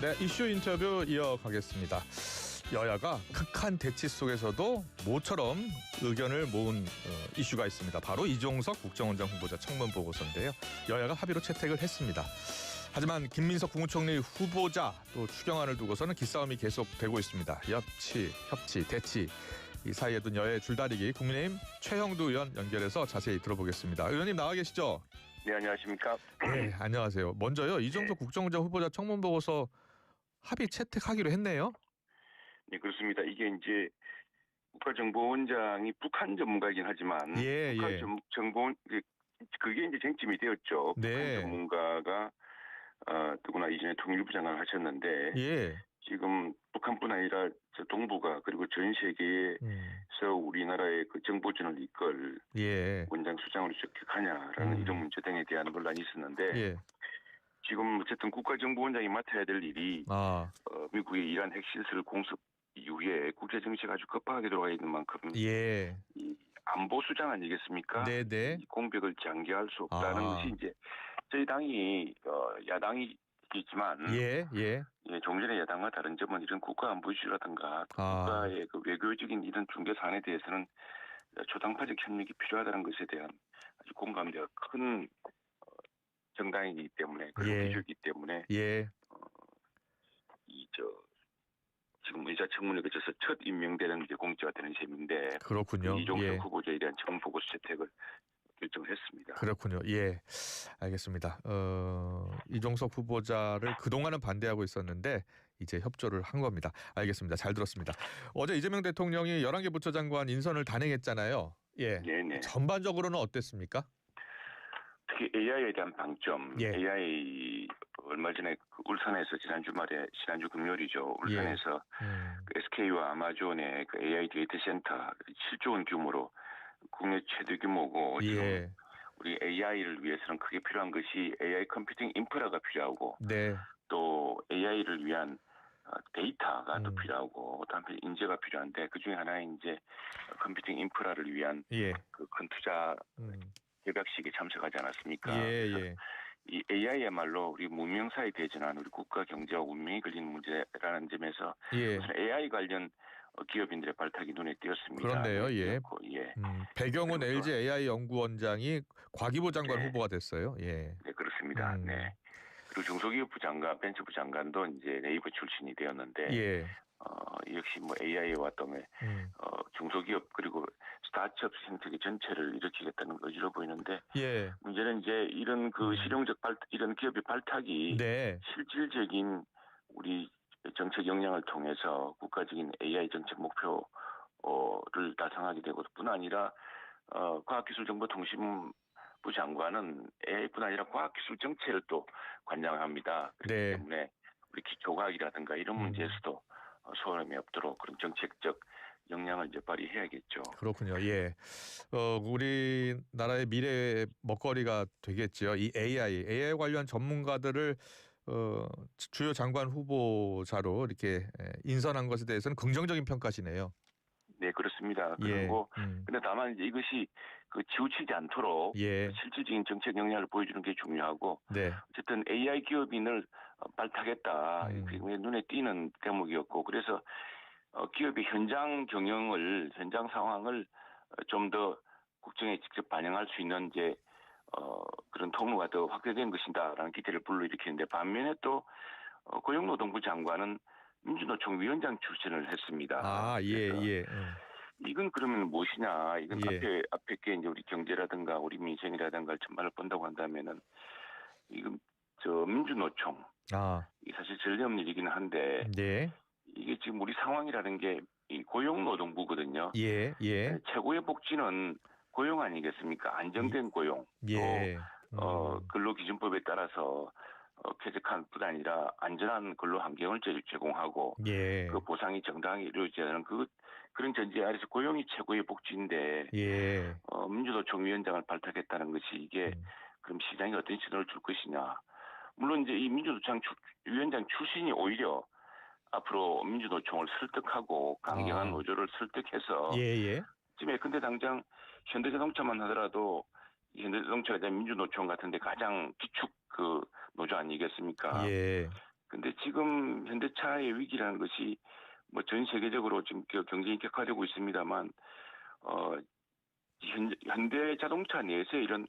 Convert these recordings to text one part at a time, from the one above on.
네, 이슈 인터뷰 이어가겠습니다. 여야가 극한 대치 속에서도 모처럼 의견을 모은 이슈가 있습니다. 바로 이종석 국정원장 후보자 청문 보고서인데요. 여야가 합의로 채택을 했습니다. 하지만 김민석 국무총리 후보자 또 추경안을 두고서는 기싸움이 계속되고 있습니다. 협치, 대치 이 사이에 둔 여야의 줄다리기 국민의힘 최형두 의원 연결해서 자세히 들어보겠습니다. 의원님 나와 계시죠? 네, 안녕하십니까? 네, 안녕하세요. 먼저요. 이종석 국정원장 후보자 청문 보고서 합의 채택하기로 했네요. 네, 그렇습니다. 이게 이제 국가정보원장이 북한 전문가이긴 하지만 국가정보원 그게 이제 쟁점이 되었죠. 네. 북한 전문가가 누구나 이전에 통일부 장관을 하셨는데 지금 북한뿐 아니라 저 동북아 그리고 전 세계에서 우리나라의 그 정보전을 이끌 원장 수장으로 적격하냐라는 이런 문제 등에 대한 논란이 있었는데 지금 어쨌든 국가정보원장이 맡아야 될 일이 미국의 이란 핵실설 공습 이후에 국제 정치가 아주 급하게 들어가 있는 만큼 이 안보 수장 아니겠습니까? 이 공백을 장기화할 수 없다는 것이 이제 저희 당이 야당이지만 조금 전에 야당과 다른 점은 이런 국가 안보 이슈라든가 국가의 그 외교적인 이런 중개 사안에 대해서는 초당파적 협력이 필요하다는 것에 대한 아주 공감대가 큰 정당이기 때문에 그런 기조이기 때문에 지금 의사청문회 거쳐서 첫 임명되는 이제 공직가 되는 셈인데 그렇군요. 이종석 후보자에 대한 청문 보고서 채택을 결정했습니다. 그렇군요. 알겠습니다. 이종석 후보자를 그동안은 반대하고 있었는데 이제 협조를 한 겁니다. 알겠습니다. 잘 들었습니다. 어제 이재명 대통령이 11개 부처 장관 인선을 단행했잖아요. 네네. 전반적으로는 어땠습니까? 특히 AI에 대한 방점, AI 얼마 전에 울산에서 지난주 금요일이죠. 울산에서 그 SK와 아마존의 그 AI 데이터 센터 7조 원 규모로 국내 최대 규모고 지금 우리 AI를 위해서는 크게 필요한 것이 AI 컴퓨팅 인프라가 필요하고 또 AI를 위한 데이터가 또 필요하고 또 한편 인재가 필요한데 그중에 하나의 이제 컴퓨팅 인프라를 위한 그 큰 투자 개벽식에 참석하지 않았습니까? 이 AI야말로 우리 문명사에 대전한 우리 국가 경제와 운명이 걸리는 문제라는 점에서 우선 AI 관련 기업인들의 발탁이 눈에 띄었습니다. 그런데요. 배경훈 LG AI 연구원장이 과기부 장관 후보가 됐어요. 네, 그렇습니다. 네. 그리고 중소기업부 장관, 벤처부 장관도 이제 네이버 출신이 되었는데 역시 뭐 AI와 또 중소기업 그리고 스타트업 생태계 전체를 일으키겠다는 의지로 보이는데 문제는 이제 이런 그 실용적 이런 기업의 발탁이 실질적인 우리 정책 역량을 통해서 국가적인 AI 정책 목표를 달성하게 되고 뿐 아니라 과학기술정보통신부 장관은 AI뿐 아니라 과학기술 정책을 또 관장합니다. 그렇기 때문에 우리 기초과학이라든가 이런 문제에서도 소홀함이 없도록 그런 정책적 역량을 이제 발휘해야겠죠. 그렇군요. 우리나라의 미래의 먹거리가 되겠죠. 이 AI 관련 전문가들을 주요 장관 후보자로 이렇게 인선한 것에 대해서는 긍정적인 평가시네요. 네, 그렇습니다. 그리고 근데 다만 이제 이것이 치우치지 않도록 실질적인 정책 역량을 보여주는 게 중요하고 어쨌든 AI 기업인을 발탁했다. 그게 눈에 띄는 대목이었고 그래서 기업의 현장 상황을 좀 더 국정에 직접 반영할 수 있는 이제 그런 통로가 더 확대된 것이다라는 기대를 불러일으키는데 반면에 또 고용노동부 장관은 민주노총 위원장 출신을 했습니다. 이건 그러면 무엇이냐? 이건 앞에 게 이제 우리 경제라든가 우리 민생이라든가 전반을 본다고 한다면은 이건 민주노총 이 사실 전례없는 일이기는 한데 이게 지금 우리 상황이라는 게 이 고용노동부거든요. 최고의 복지는 고용 아니겠습니까? 안정된 고용. 또 근로기준법에 따라서 쾌적한 뿐 아니라 안전한 근로 환경을 제공하고 그 보상이 정당하게 이루어져야 하는 그런 전제 아래서 고용이 최고의 복지인데 민주노총 위원장을 발탁했다는 것이 이게 그럼 시장에 어떤 신호를 줄 것이냐. 물론 이제 이 민주노총 위원장 출신이 오히려 앞으로 민주노총을 설득하고 강경한 노조를 설득해서 근데 당장 현대자동차만 하더라도 현대자동차가 민주노총 같은데 가장 기축 그 노조 아니겠습니까? 근데 지금 현대차의 위기라는 것이 뭐 전 세계적으로 지금 경쟁이 격화되고 있습니다만 현대 자동차 내에서 이런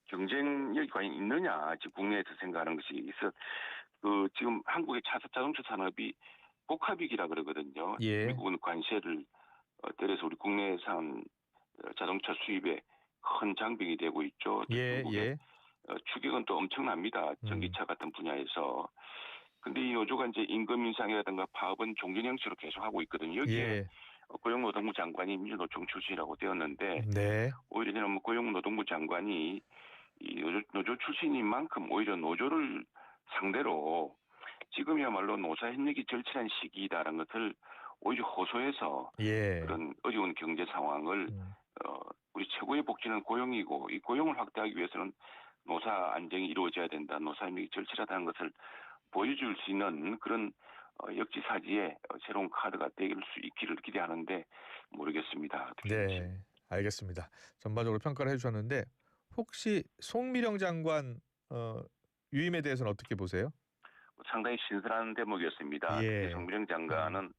경쟁력이 과연 있느냐 지금 국내에서 생각하는 것이 있어. 지금 한국의 자동차 산업이 복합위기라 그러거든요. 예. 미국은 관세를 때려서 우리 국내산 자동차 수입에 큰 장벽이 되고 있죠. 중국의 추격은 또 엄청납니다. 전기차 같은 분야에서. 근데 이 노조가 이제 임금 인상이라든가 파업은 종전 형식으로 계속 하고 있거든요. 여기에 고용노동부 장관이 민주노총 출신이라고 되었는데 네. 오히려 저는 고용노동부 장관이 이 노조 출신인 만큼 오히려 노조를 상대로 지금이야말로 노사 협력이 절실한 시기다라는 것을 오히려 호소해서 그런 어려운 경제 상황을 우리 최고의 복지는 고용이고 이 고용을 확대하기 위해서는 노사 안정이 이루어져야 된다. 노사 협력이 절실하다는 것을 보여줄 수 있는 그런 역지사지의 새로운 카드가 될 수 있기를 기대하는데 모르겠습니다. 네, 알겠습니다. 전반적으로 평가를 해주셨는데 혹시 송미령 장관 유임에 대해서는 어떻게 보세요? 상당히 신선한 대목이었습니다. 특히 송미령 장관은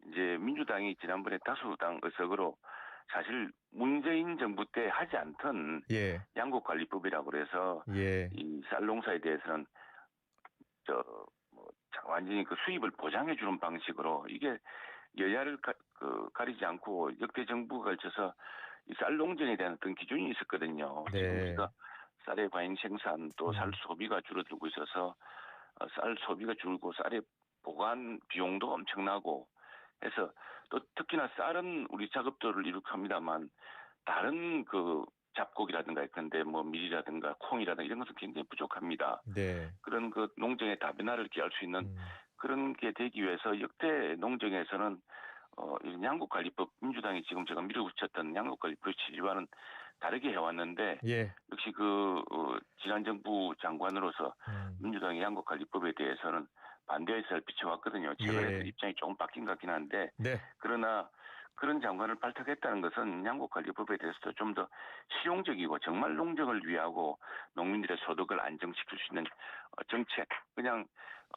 이제 민주당이 지난번에 다수당 의석으로 사실 문재인 정부 때 하지 않던 양곡관리법이라고 그래서 이 쌀농사에 대해서는 완전히 그 수입을 보장해 주는 방식으로 이게 여야를 가리지 않고 역대 정부가 걸쳐서 이 쌀농정에 대한 어떤 기준이 있었거든요. 지금 우리가 쌀의 과잉 생산 또 쌀 소비가 줄어들고 있어서 쌀 소비가 줄고 쌀의 보관 비용도 엄청나고 해서 또 특히나 쌀은 우리 작업도를 이룩합니다만 다른 잡곡이라든가 근데 뭐 밀이라든가 콩이라든가 이런 것은 굉장히 부족합니다. 그런 농정의 다변화를 기할 수 있는 그런 게 되기 위해서 역대 농정에서는 이런 양곡관리법 민주당이 지금 제가 밀어붙였던 양곡관리법 취지와는 다르게 해왔는데 역시 지난 정부 장관으로서 민주당의 양곡관리법에 대해서는 반대 의사를 비춰왔거든요. 최근에 입장이 조금 바뀐 것 같긴 한데 그러나 그런 장관을 발탁했다는 것은 양곡관리법에 대해서도 좀 더 실용적이고 정말 농정을 위하고 농민들의 소득을 안정시킬 수 있는 정책, 그냥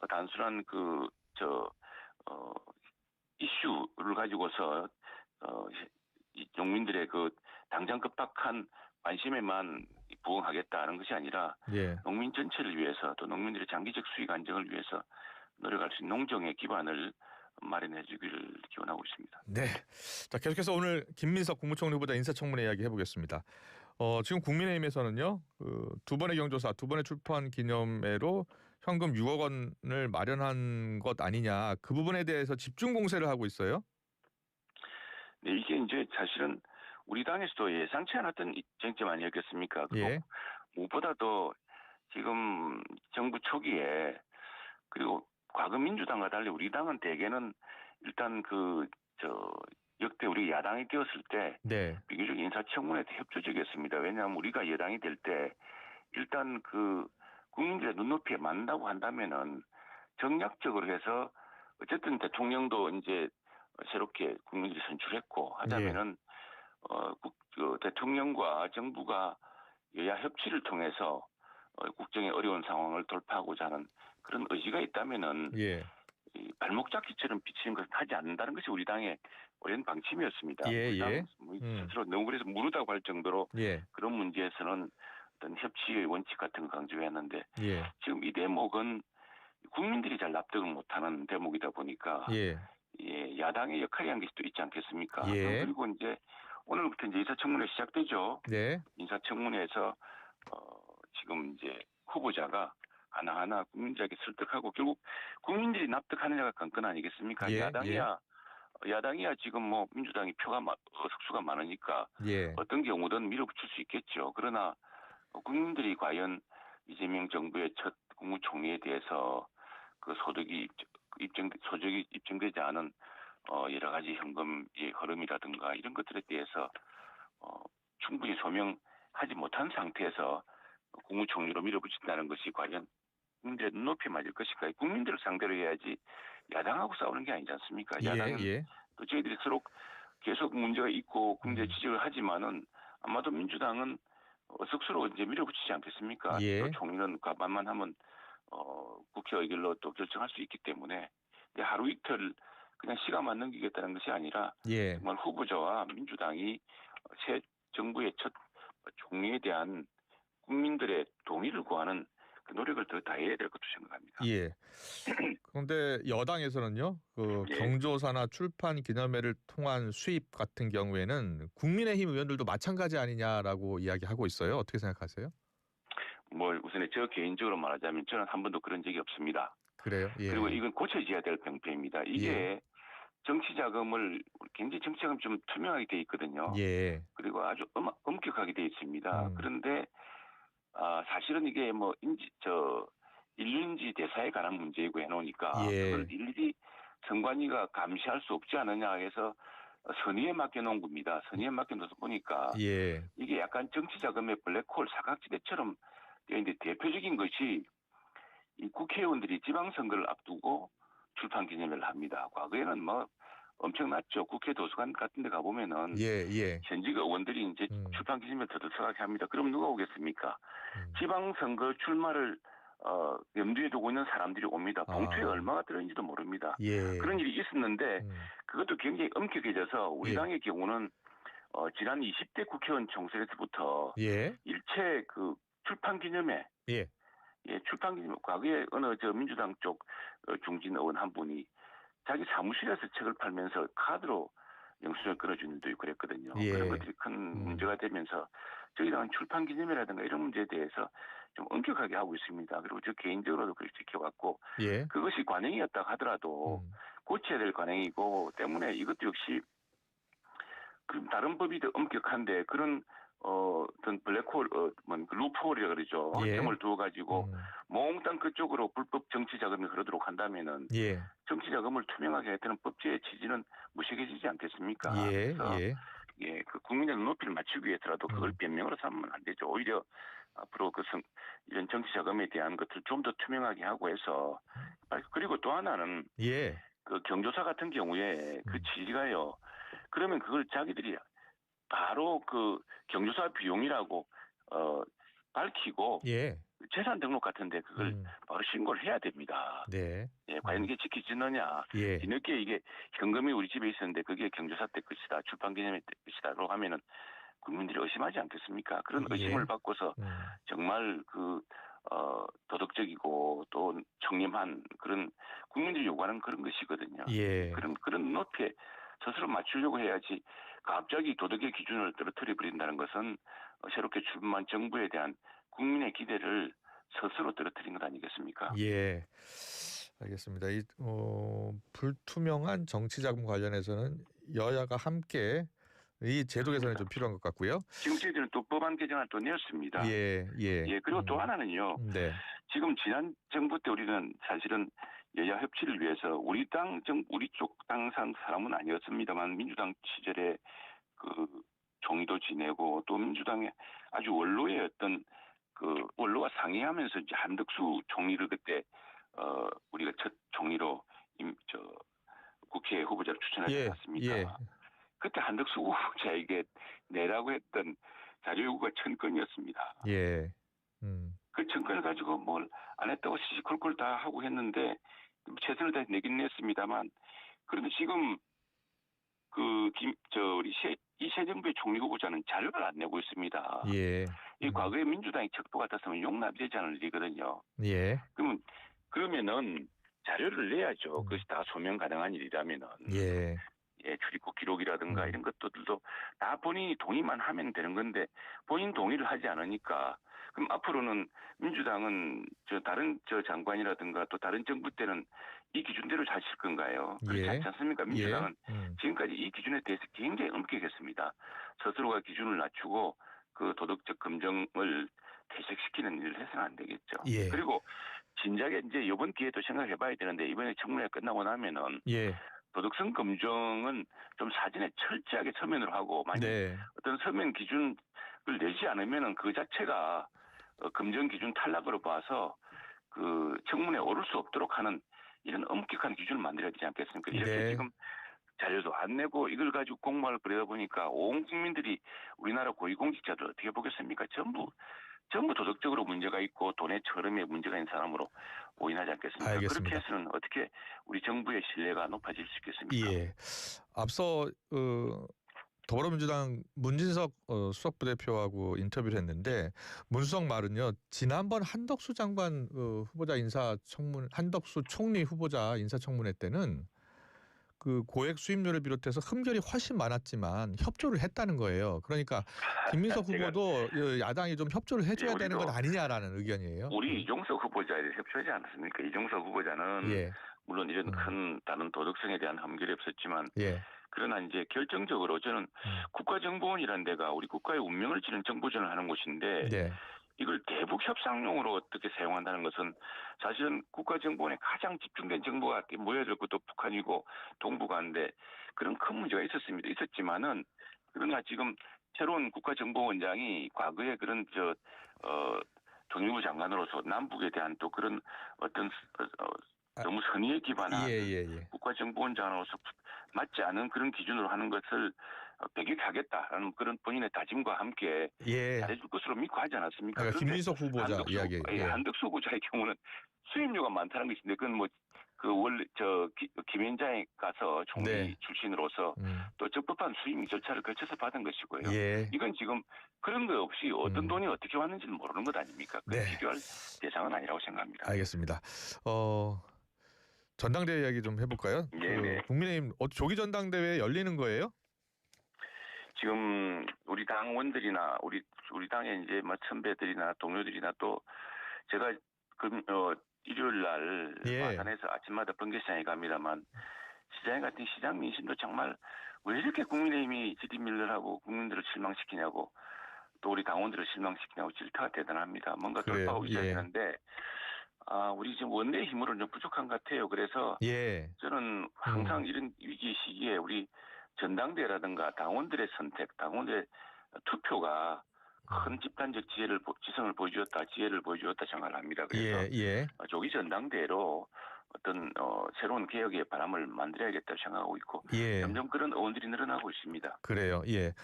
단순한 이슈를 가지고서 이 농민들의 당장 급박한 관심에만 부응하겠다는 것이 아니라 농민 전체를 위해서 또 농민들의 장기적 수익 안정을 위해서 노력할 수 있는 농정의 기반을 마련해 주기를 기원하고 있습니다. 네. 자, 계속해서 오늘 김민석 국무총리 후보자 인사청문회 이야기 해보겠습니다. 지금 국민의힘에서는요, 두 번의 경조사, 두 번의 출판 기념회로 현금 6억 원을 마련한 것 아니냐, 그 부분에 대해서 집중 공세를 하고 있어요. 네, 이게 이제 사실은 우리 당에서도 예상치 않았던 쟁점 아니었겠습니까? 무엇보다도 지금 정부 초기에 그리고 과거 민주당과 달리 우리 당은 대개는 일단 역대 우리 야당이 되었을 때 비교적 인사청문회에 협조적이었습니다. 왜냐하면 우리가 여당이 될 때 일단 국민들의 눈높이에 맞는다고 한다면은 정략적으로 해서 어쨌든 대통령도 이제 새롭게 국민들이 선출했고 하자면은 대통령과 정부가 여야 협치를 통해서 국정의 어려운 상황을 돌파하고자 하는 그런 의지가 있다면은 이 발목 잡기처럼 비치는 것을 하지 않는다는 것이 우리 당의 오랜 방침이었습니다. 우리 당 스스로 너무 그래서 무르다고 할 정도로 그런 문제에서는 어떤 협치의 원칙 같은 걸 강조했는데 지금 이 대목은 국민들이 잘 납득을 못하는 대목이다 보니까 야당의 역할이 한 것이 또 있지 않겠습니까? 그리고 이제 오늘부터 이제 인사청문회 시작되죠. 인사청문회에서 지금 이제 후보자가 하나하나 국민들에게 설득하고 결국 국민들이 납득하느냐가 관건 아니겠습니까? 야당이야 지금 뭐 민주당이 석수가 많으니까 어떤 경우든 밀어붙일 수 있겠죠. 그러나 국민들이 과연 이재명 정부의 첫 국무총리에 대해서 소득이 입증되지 않은 여러 가지 현금의 흐름이라든가 이런 것들에 대해서 충분히 소명하지 못한 상태에서 국무총리로 밀어붙인다는 것이 과연 국민들의 눈높이에 맞을 것인가. 국민들을 상대로 해야지 야당하고 싸우는 게 아니지 않습니까? 야당은 또 저희들이 서로 계속 문제가 있고 국민들 지적을 하지만은 아마도 민주당은 석수로 이제 밀어붙이지 않겠습니까? 또 총리는 과반만 하면 국회 의결로 또 결정할 수 있기 때문에 하루 이틀 그냥 시간만 넘기겠다는 것이 아니라 예. 정말 후보자와 민주당이 새 정부의 첫 총리에 대한 국민들의 동의를 구하는 그 노력을 더 다해야 될 것으로 생각합니다. 예. 그런데 여당에서는요, 그 예. 경조사나 출판 기념회를 통한 수입 같은 경우에는 국민의힘 의원들도 마찬가지 아니냐라고 이야기하고 있어요. 어떻게 생각하세요? 뭐 우선 저 개인적으로 말하자면 저는 한 번도 그런 적이 없습니다. 그래요? 예. 그리고 이건 고쳐져야 될 병폐입니다. 이게 예. 정치 자금을 굉장히 정치 자금 좀 투명하게 돼 있거든요. 예. 그리고 아주 엄격하게 돼 있습니다. 그런데 사실은 이게 뭐 인륜지 대사에 관한 문제이고 해놓으니까 예. 그걸 일일이 선관위가 감시할 수 없지 않느냐 해서 선의에 맡겨놓은 겁니다. 선의에 맡겨놓아서 보니까 예. 이게 약간 정치 자금의 블랙홀 사각지대처럼 되어 있는데 대표적인 것이 이 국회의원들이 지방선거를 앞두고 출판 기념회를 합니다. 과거에는 뭐 엄청났죠. 국회 도서관 같은 데 가보면은 현직 의원들이 이제 출판 기념회를 들썩하게 합니다. 그럼 누가 오겠습니까? 지방선거 출마를 염두에 두고 있는 사람들이 옵니다. 봉투에 얼마가 들어있는지도 모릅니다. 그런 일이 있었는데 그것도 굉장히 엄격해져서 우리 당의 경우는 지난 20대 국회의원 총선에서부터 일체 그 출판 기념회 출판 기념회 과거에 어느 민주당 쪽 중진 의원 한 분이 자기 사무실에서 책을 팔면서 카드로 영수증을 끊어주는 일도 있고 그랬거든요. 그런 것들이 큰 문제가 되면서 저희 당은 출판 기념회라든가 이런 문제에 대해서 좀 엄격하게 하고 있습니다. 그리고 저 개인적으로도 그렇게 지켜왔고 그것이 관행이었다 하더라도 고쳐야 될 관행이고 때문에 이것도 역시 다른 법이 더 엄격한데 그런 어떤 블랙홀, 루프홀이라 그러죠. 점을 두어가지고 몽땅 그쪽으로 불법 정치 자금이 흐르도록 한다면은 정치 자금을 투명하게 했다는 법제의 취지는 무색해지지 않겠습니까? 그래서 그 국민의 눈높이를 맞추기 위해서라도 그걸 변명으로 삼으면 안 되죠. 오히려 앞으로 이런 정치 자금에 대한 것을 좀 더 투명하게 하고 해서 그리고 또 하나는 그 경조사 같은 경우에 그 취지가요. 그러면 그걸 자기들이 바로 그 경조사 비용이라고 밝히고 재산 등록 같은데 그걸 바로 신고를 해야 됩니다. 과연 이게 지켜지느냐? 뒤늦게 이게 현금이 우리 집에 있었는데 그게 경조사 때 것이다, 출판 기념회 때 것이다로 하면은 국민들이 의심하지 않겠습니까? 그런 의심을 받고서 정말 도덕적이고 또 청렴한 그런 국민들이 요구하는 그런 것이거든요. 그런 높이에 스스로 맞추려고 해야지 갑자기 도덕의 기준을 떨어뜨려 버린다는 것은 새롭게 출범한 정부에 대한 국민의 기대를 스스로 떨어뜨린 것 아니겠습니까? 알겠습니다. 불투명한 정치 자금 관련해서는 여야가 함께 이 제도 개선이 좀 필요한 것 같고요. 지금 저희들은 또 법안 개정을 또 냈습니다. 그리고 또 하나는요. 지금 지난 정부 때 우리는 사실은 여야 협치를 위해서 우리 쪽 당 사람은 아니었습니다만 민주당 시절에 그 총리도 지내고 또 민주당의 아주 원로의 어떤 그 원로와 상의하면서 이제 한덕수 총리를 그때 우리가 첫 총리로 국회 후보자로 추천하지 않았습니까? 그때 한덕수 후보자에게 내라고 했던 자료 요구가 1000건이었습니다. 그 1000건을 가지고 뭘 안 했다고 시시콜콜 다 하고 했는데 최선을 다해 내긴 냈습니다만 그런데 지금 우리 새 정부의 총리 후보자는 자료를 안 내고 있습니다. 이 과거에 민주당이 척도 같았으면 용납되지 않을 일이거든요. 그러면은 자료를 내야죠. 그것이 다 소명 가능한 일이라면은. 출입국 기록이라든가 이런 것들도 다 본인이 동의만 하면 되는 건데 본인 동의를 하지 않으니까 그럼 앞으로는 민주당은 다른 장관이라든가 또 다른 정부 때는 이 기준대로 하실 건가요? 그렇지 않지 않습니까? 민주당은 지금까지 이 기준에 대해서 굉장히 엄격했습니다. 스스로가 기준을 낮추고 그 도덕적 검증을 퇴색시키는 일을 해서는 안 되겠죠. 그리고 진작에 이제 이번 기회도 생각해 봐야 되는데 이번에 청문회 끝나고 나면은 도덕성 검증은 좀 사전에 철저하게 서면으로 하고 만약 어떤 서면 기준을 내지 않으면은 그 자체가 검증 기준 탈락으로 봐서 그 청문회에 오를 수 없도록 하는 이런 엄격한 기준을 만들어야 되지 않겠습니까? 이렇게 지금 자료도 안 내고 이걸 가지고 공무원을 벌이다 보니까 온 국민들이 우리나라 고위공직자들 어떻게 보겠습니까? 전부 전부 도덕적으로 문제가 있고 돈의 흐름에 문제가 있는 사람으로 오인하지 않겠습니까? 알겠습니다. 그렇게 해서는 어떻게 우리 정부의 신뢰가 높아질 수 있겠습니까? 예. 앞서 더불어민주당 문진석 수석부대표하고 인터뷰를 했는데 문수석 말은요. 지난번 한덕수 장관 후보자 인사청문 한덕수 총리 후보자 인사청문회 때는 그 고액 수임료를 비롯해서 흠결이 훨씬 많았지만 협조를 했다는 거예요. 그러니까 김민석 후보도 야당이 좀 협조를 해줘야 되는 것 아니냐라는 의견이에요. 우리 이종석 후보자에 협조하지 않았습니까? 이종석 후보자는 예. 물론 이런 큰 다른 도덕성에 대한 함결이 없었지만 예. 그러나 이제 결정적으로 저는 국가정보원이라는 데가 우리 국가의 운명을 지는 정보전을 하는 곳인데 네. 이걸 대북 협상용으로 어떻게 사용한다는 것은 사실은 국가정보원에 가장 집중된 정보가 모여들 것도 북한이고 동북아인데 그런 큰 문제가 있었지만은 그러나 지금 새로운 국가정보원장이 과거에 그런 통일부 장관으로서 남북에 대한 또 그런 어떤 너무 선의에 기반한 국가정보원장으로서 맞지 않은 그런 기준으로 하는 것을 배격하겠다라는 그런 본인의 다짐과 함께 잘해줄 것으로 믿고 하지 않았습니까? 그러니까 김민석 후보자 이야기. 한덕수 후보자의 경우는 수임료가 많다는 것인데 그건 뭐 그 원래 김현장에 가서 총리 출신으로서 또 적법한 수임 절차를 거쳐서 받은 것이고요. 이건 지금 그런 거 없이 어떤 돈이 어떻게 왔는지는 모르는 것 아닙니까? 비교할 대상은 아니라고 생각합니다. 알겠습니다. 전당대회 이야기 좀 해볼까요? 국민의힘 조기 전당대회 열리는 거예요? 지금 우리 당원들이나 우리 당의 이제 뭐 선배들이나 동료들이나 또 제가 일요일 날 마산에서 아침마다 번개시장에 갑니다만 시장에 같은 시장 민심도 정말 왜 이렇게 국민의힘이 지리밀러하고 국민들을 실망시키냐고 또 우리 당원들을 실망시키냐고 질타가 대단합니다. 뭔가 돌파하고 있어야 되는데 우리 지금 원내의 힘으로는 좀 부족한 것 같아요. 그래서 저는 항상 이런 위기 시기에 우리 전당대회라든가 당원들의 선택, 당원들의 투표가 큰 집단적 지성을 지혜를 보여주었다 생각을 합니다. 그래서 조기 전당대회로 어떤 새로운 개혁의 바람을 만들어야겠다고 생각하고 있고 점점 그런 의원들이 늘어나고 있습니다. 그래요.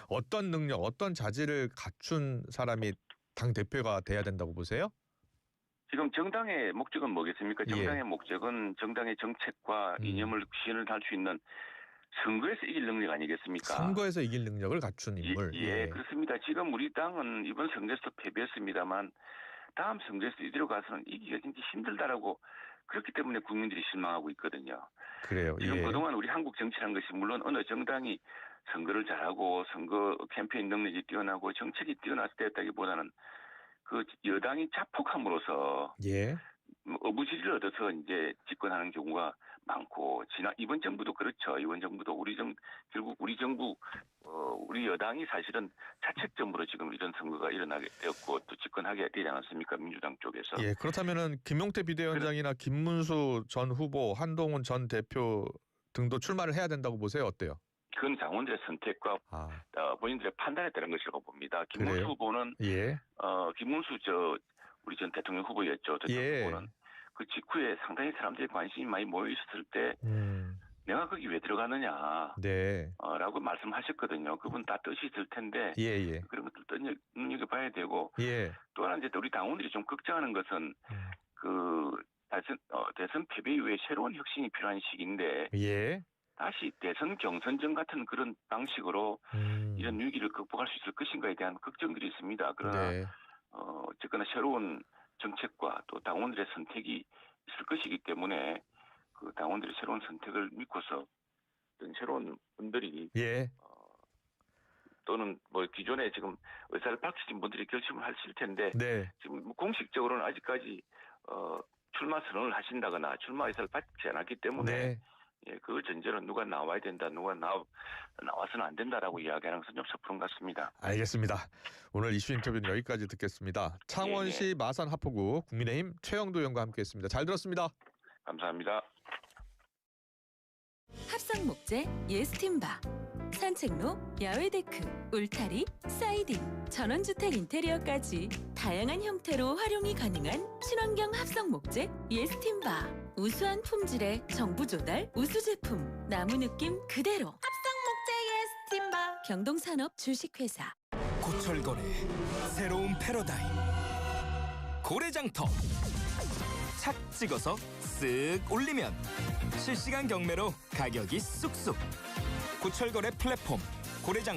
어떤 능력, 어떤 자질을 갖춘 사람이 당 대표가 돼야 된다고 보세요? 지금 정당의 목적은 뭐겠습니까? 정당의 목적은 정당의 정책과 이념을 실현을 할 수 있는 선거에서 이길 능력 아니겠습니까? 선거에서 이길 능력을 갖춘 인물. 그렇습니다. 지금 우리 당은 이번 선거에서 패배했습니다만 다음 선거에서 이대로 가서는 이기기가 굉장히 힘들다라고 그렇기 때문에 국민들이 실망하고 있거든요. 그래요. 지금 그동안 우리 한국 정치라는 것이 물론 어느 정당이 선거를 잘하고 선거 캠페인 능력이 뛰어나고 정책이 뛰어났을 때였다기보다는 그 여당이 자폭함으로써 어부지리를 얻어서 이제 집권하는 경우가 많고 이번 정부도 그렇죠. 이번 정부도 결국 우리 정부 우리 여당이 사실은 자책점으로 지금 이런 선거가 일어나게 되었고 또 집권하게 되지 않았습니까? 민주당 쪽에서. 그렇다면은 김용태 비대위원장이나 김문수 전 후보, 한동훈 전 대표 등도 출마를 해야 된다고 보세요. 어때요? 그건 당원들의 선택과 본인들의 판단에 따른 것이라고 봅니다. 김문수 후보는 김문수 우리 전 대통령 후보였죠. 대통령 후보는 그 직후에 상당히 사람들의 관심이 많이 모여 있었을 때 내가 거기 왜 들어가느냐 라고 말씀하셨거든요. 그분 다 뜻이 있을 텐데 그런 것들 눈여겨봐야 되고 또 하나 이제 우리 당원들이 좀 걱정하는 것은 그 대선 패배 이후에 새로운 혁신이 필요한 시기인데 다시 대선 경선전 같은 그런 방식으로 이런 위기를 극복할 수 있을 것인가에 대한 걱정들이 있습니다. 그러나 어쨌거나 새로운 정책과 또 당원들의 선택이 있을 것이기 때문에 그 당원들의 새로운 선택을 믿고서 어떤 새로운 분들이 또는 뭐 기존에 지금 의사를 밝히신 분들이 결심을 하실 텐데 지금 공식적으로는 아직까지 출마 선언을 하신다거나 출마 의사를 밝히지 않았기 때문에 그걸 전제로 누가 나와야 된다, 누가 나와서는 안 된다라고 이야기하는 것은 좀 섣부른 것 같습니다. 알겠습니다. 오늘 이슈 인터뷰는 여기까지 듣겠습니다. 창원시 마산 하포구 국민의힘 최영도 의원과 함께했습니다. 잘 들었습니다. 감사합니다. 합성 목재 예스팀바, 산책로, 야외 데크, 울타리, 사이딩, 전원주택 인테리어까지 다양한 형태로 활용이 가능한 친환경 합성 목재 예스팀바. 우수한 품질의 정부 조달 우수 제품, 나무 느낌 그대로. 합성 목재 예스팀바. 경동산업 주식회사. 고철건의 새로운 패러다임. 고래장터. 착 찍어서 쓱 올리면 실시간 경매로 가격이 쑥쑥. 고철거래 플랫폼 고래장